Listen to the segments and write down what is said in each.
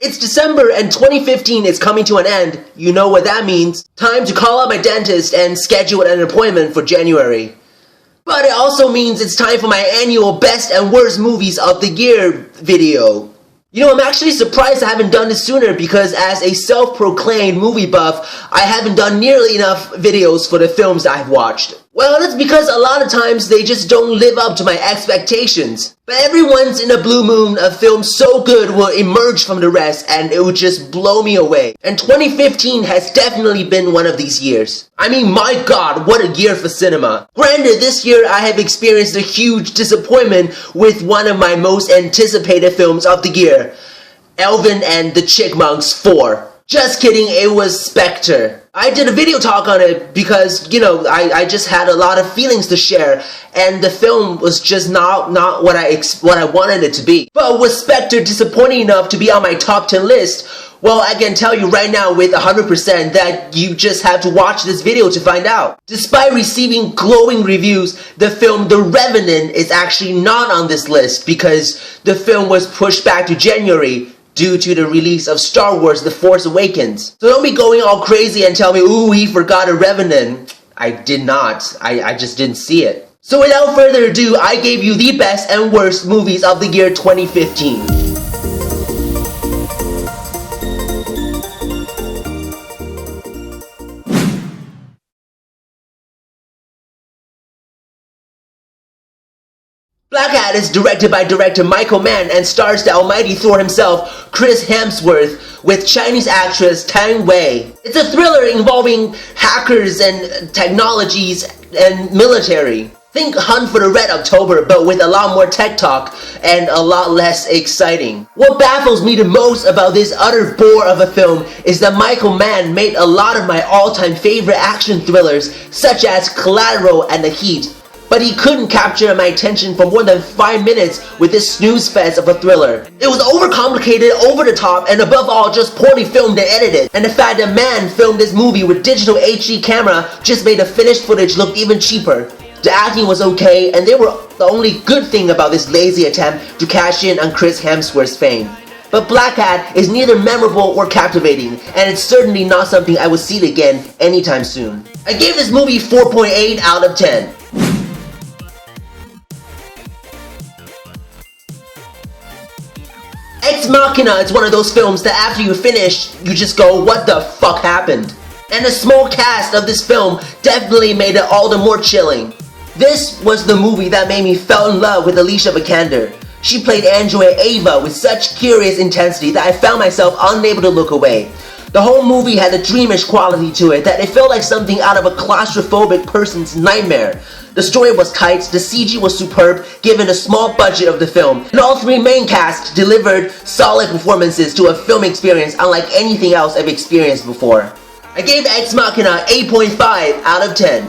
It's December and 2015 is coming to an end. You know what that means. Time to call up my dentist and schedule an appointment for January. But it also means it's time for my annual best and worst movies of the year video. You know, I'm actually surprised I haven't done this sooner because as a self-proclaimed movie buff, I haven't done nearly enough videos for the films I've watched. Well, that's because a lot of times they just don't live up to my expectations. But every once in a blue moon, a film so good will emerge from the rest and it will just blow me away. And 2015 has definitely been one of these years. I mean, my god, what a year for cinema. Granted, this year I have experienced a huge disappointment with one of my most anticipated films of the year, Alvin and the Chipmunks 4. Just kidding, it was Spectre. I did a video talk on it because, you know, I just had a lot of feelings to share, and the film was just not what I wanted it to be. But was Spectre disappointing enough to be on my top 10 list? Well, I can tell you right now with 100% that you just have to watch this video to find out. Despite receiving glowing reviews, the film The Revenant is actually not on this list because the film was pushed back to January due to the release of Star Wars The Force Awakens. So don't be going all crazy and tell me, ooh, he forgot a Revenant. I did not. I just didn't see it. So without further ado, I gave you the best and worst movies of the year 2015. Blackhat is directed by director Michael Mann and stars the almighty Thor himself, Chris Hemsworth, with Chinese actress Tang Wei. It's a thriller involving hackers and technologies and military. Think Hunt for the Red October, but with a lot more tech talk and a lot less exciting. What baffles me the most about this utter bore of a film is that Michael Mann made a lot of my all-time favorite action thrillers, such as Collateral and The Heat. But he couldn't capture my attention for more than 5 minutes with this snooze fest of a thriller. It was overcomplicated, over the top, and above all, just poorly filmed and edited. And the fact that Mann filmed this movie with digital HD camera just made the finished footage look even cheaper. The acting was okay, and they were the only good thing about this lazy attempt to cash in on Chris Hemsworth's fame. But Blackhat is neither memorable or captivating, and it's certainly not something I will see again anytime soon. I gave this movie 4.8 out of 10. Ex Machina is one of those films that after you finish, you just go, what the fuck happened? And the small cast of this film definitely made it all the more chilling. This was the movie that made me fall in love with Alicia Vikander. She played android Ava with such curious intensity that I found myself unable to look away. The whole movie had a dreamish quality to it that it felt like something out of a claustrophobic person's nightmare. The story was tight, the CG was superb given the small budget of the film, and all three main casts delivered solid performances to a film experience unlike anything else I've experienced before. I gave Ex Machina 8.5 out of 10.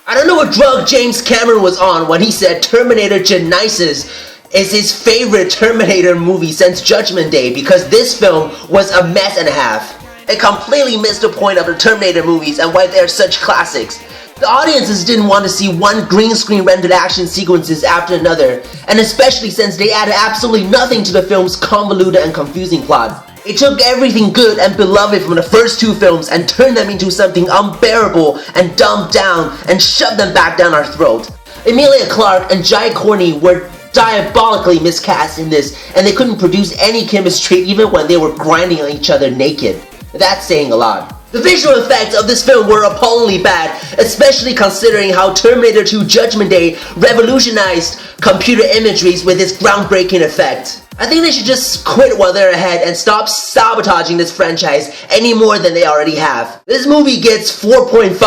I don't know what drug James Cameron was on when he said Terminator Genisys is his favorite Terminator movie since Judgment Day, because this film was a mess and a half. It completely missed the point of the Terminator movies and why they're such classics. The audiences didn't want to see one green screen rendered action sequences after another, and especially since they added absolutely nothing to the film's convoluted and confusing plot. It took everything good and beloved from the first two films and turned them into something unbearable and dumbed down and shoved them back down our throat. Emilia Clarke and Jai Courtney were diabolically miscast in this, and they couldn't produce any chemistry even when they were grinding on each other naked. That's saying a lot. The visual effects of this film were appallingly bad, especially considering how Terminator 2 Judgment Day revolutionized computer imageries with its groundbreaking effect. I think they should just quit while they're ahead and stop sabotaging this franchise any more than they already have. This movie gets 4.5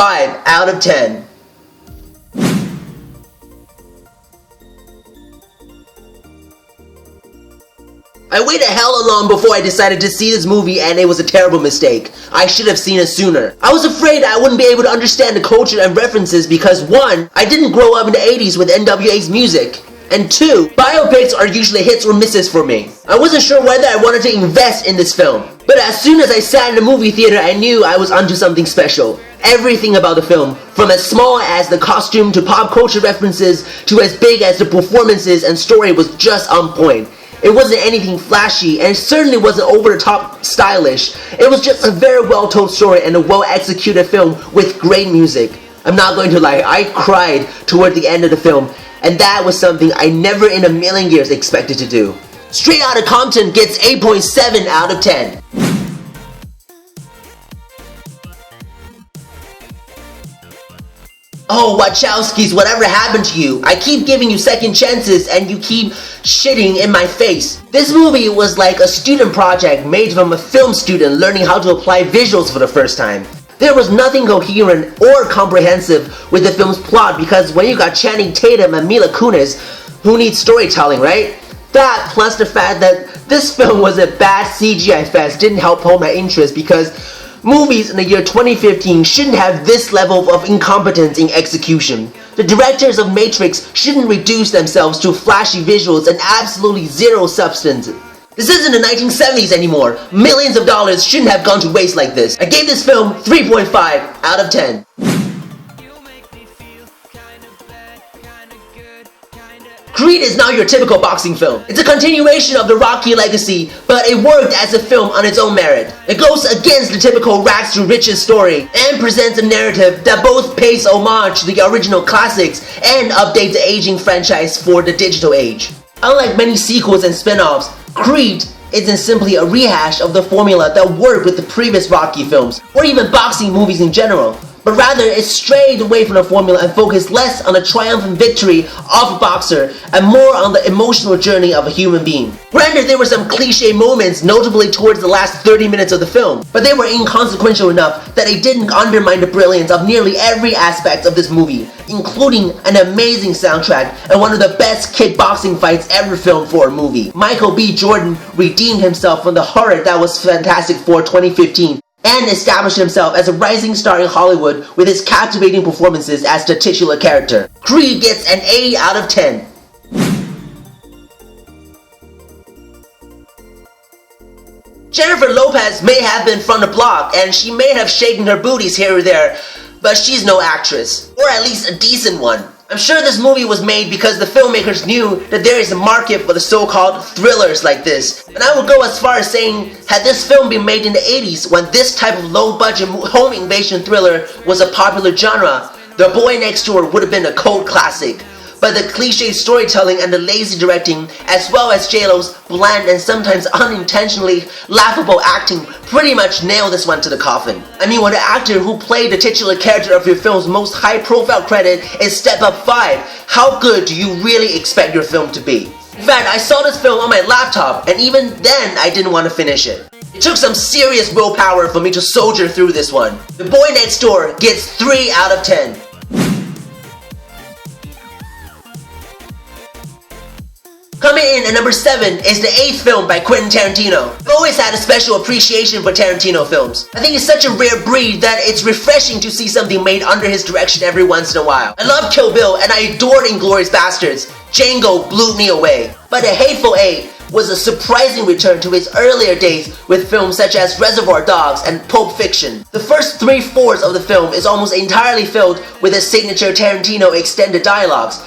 out of 10. I waited hella long before I decided to see this movie, and it was a terrible mistake. I should have seen it sooner. I was afraid I wouldn't be able to understand the culture and references because 1. I didn't grow up in the 80s with NWA's music, and 2. Biopics are usually hits or misses for me. I wasn't sure whether I wanted to invest in this film. But as soon as I sat in the movie theater, I knew I was onto something special. Everything about the film, from as small as the costume to pop culture references to as big as the performances and story, was just on point. It wasn't anything flashy, and it certainly wasn't over-the-top stylish. It was just a very well-told story and a well-executed film with great music. I'm not going to lie, I cried toward the end of the film, and that was something I never in a million years expected to do. Straight Outta Compton gets 8.7 out of 10. Oh, Wachowskis, whatever happened to you? I keep giving you second chances and you keep shitting in my face. This movie was like a student project made from a film student learning how to apply visuals for the first time. There was nothing coherent or comprehensive with the film's plot because when you got Channing Tatum and Mila Kunis, who needs storytelling, right? That plus the fact that this film was a bad CGI fest didn't help hold my interest because movies in the year 2015 shouldn't have this level of incompetence in execution. The directors of Matrix shouldn't reduce themselves to flashy visuals and absolutely zero substance. This isn't the 1970s anymore. Millions of dollars shouldn't have gone to waste like this. I gave this film 3.5 out of 10. Creed is not your typical boxing film. It's a continuation of the Rocky legacy, but it worked as a film on its own merit. It goes against the typical rags to riches story and presents a narrative that both pays homage to the original classics and updates the aging franchise for the digital age. Unlike many sequels and spin-offs, Creed isn't simply a rehash of the formula that worked with the previous Rocky films, or even boxing movies in general, but rather it strayed away from the formula and focused less on the triumphant victory of a boxer and more on the emotional journey of a human being. Granted, there were some cliche moments, notably towards the last 30 minutes of the film, but they were inconsequential enough that they didn't undermine the brilliance of nearly every aspect of this movie, including an amazing soundtrack and one of the best kickboxing fights ever filmed for a movie. Michael B. Jordan redeemed himself from the horror that was Fantastic Four 2015 and established himself as a rising star in Hollywood with his captivating performances as the titular character. Creed gets an 8 out of 10. Jennifer Lopez may have been from the block and she may have shaken her booties here or there, but she's no actress, or at least a decent one. I'm sure this movie was made because the filmmakers knew that there is a market for the so-called thrillers like this. And I would go as far as saying, had this film been made in the 80s when this type of low-budget home invasion thriller was a popular genre, The Boy Next Door would have been a cult classic. But the cliche storytelling and the lazy directing, as well as J-Lo's bland and sometimes unintentionally laughable acting, pretty much nailed this one to the coffin. I mean, when the actor who played the titular character of your film's most high-profile credit is Step Up 5, how good do you really expect your film to be? In fact, I saw this film on my laptop, and even then I didn't want to finish it. It took some serious willpower for me to soldier through this one. The Boy Next Door gets 3 out of 10. Coming in at number 7 is the 8th film by Quentin Tarantino. I've always had a special appreciation for Tarantino films. I think it's such a rare breed that it's refreshing to see something made under his direction every once in a while. I love Kill Bill and I adored Inglourious Basterds. Django blew me away. But The Hateful Eight was a surprising return to his earlier days with films such as Reservoir Dogs and Pulp Fiction. The first 3/4 of the film is almost entirely filled with his signature Tarantino extended dialogues.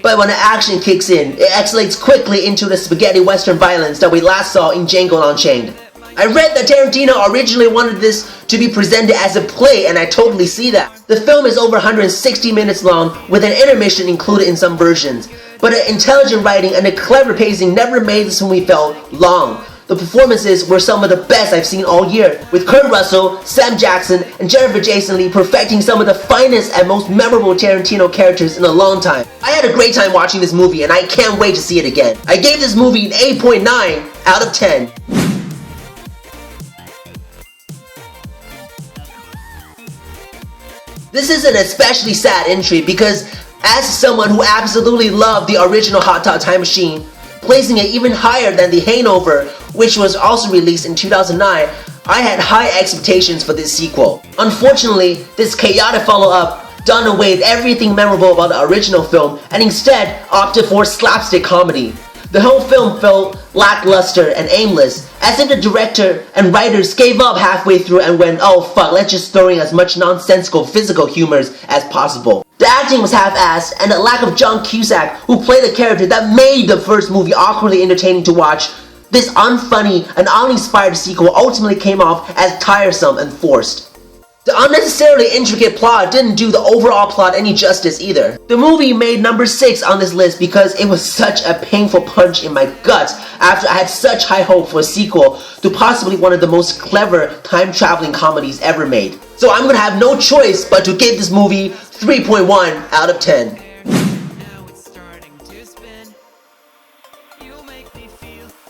But when the action kicks in, it escalates quickly into the spaghetti western violence that we last saw in Django Unchained. I read that Tarantino originally wanted this to be presented as a play, and I totally see that. The film is over 160 minutes long, with an intermission included in some versions. But the intelligent writing and the clever pacing never made this movie feel long. The performances were some of the best I've seen all year, with Kurt Russell, Sam Jackson, and Jennifer Jason Leigh perfecting some of the finest and most memorable Tarantino characters in a long time. I had a great time watching this movie and I can't wait to see it again. I gave this movie an 8.9 out of 10. This is an especially sad entry because as someone who absolutely loved the original Hot Tub Time Machine, placing it even higher than The Hangover, which was also released in 2009, I had high expectations for this sequel. Unfortunately, this chaotic follow-up done away with everything memorable about the original film and instead opted for slapstick comedy. The whole film felt lackluster and aimless, as if the director and writers gave up halfway through and went, oh fuck, let's just throw in as much nonsensical physical humors as possible. The acting was half-assed, and the lack of John Cusack, who played the character that made the first movie awkwardly entertaining to watch, this unfunny and uninspired sequel ultimately came off as tiresome and forced. The unnecessarily intricate plot didn't do the overall plot any justice either. The movie made number 6 on this list because it was such a painful punch in my guts after I had such high hope for a sequel to possibly one of the most clever time-traveling comedies ever made. So I'm gonna have no choice but to give this movie 3.1 out of 10.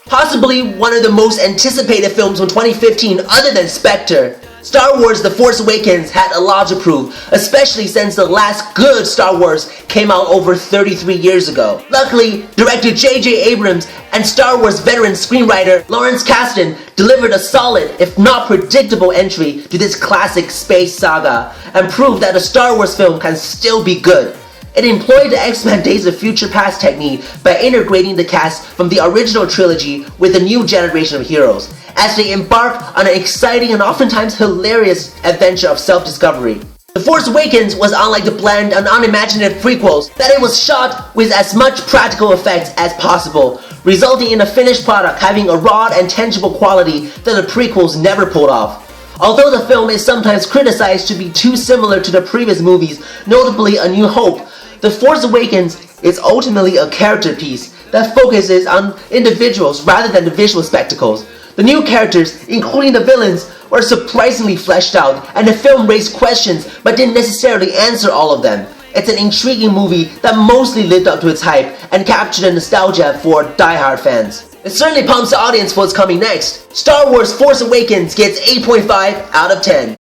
Possibly one of the most anticipated films from 2015 other than Spectre, Star Wars The Force Awakens had a lot to prove, especially since the last good Star Wars came out over 33 years ago. Luckily, director J.J. Abrams and Star Wars veteran screenwriter Lawrence Kasdan delivered a solid, if not predictable, entry to this classic space saga and proved that a Star Wars film can still be good. It employed the X-Men Days of Future Past technique by integrating the cast from the original trilogy with a new generation of heroes, as they embark on an exciting and oftentimes hilarious adventure of self-discovery. The Force Awakens was unlike the bland and unimaginative prequels that it was shot with as much practical effects as possible, resulting in a finished product having a raw and tangible quality that the prequels never pulled off. Although the film is sometimes criticized to be too similar to the previous movies, notably A New Hope, The Force Awakens is ultimately a character piece that focuses on individuals rather than the visual spectacles. The new characters, including the villains, were surprisingly fleshed out, and the film raised questions but didn't necessarily answer all of them. It's an intriguing movie that mostly lived up to its hype and captured the nostalgia for die-hard fans. It certainly pumps the audience for what's coming next. Star Wars Force Awakens gets 8.5 out of 10.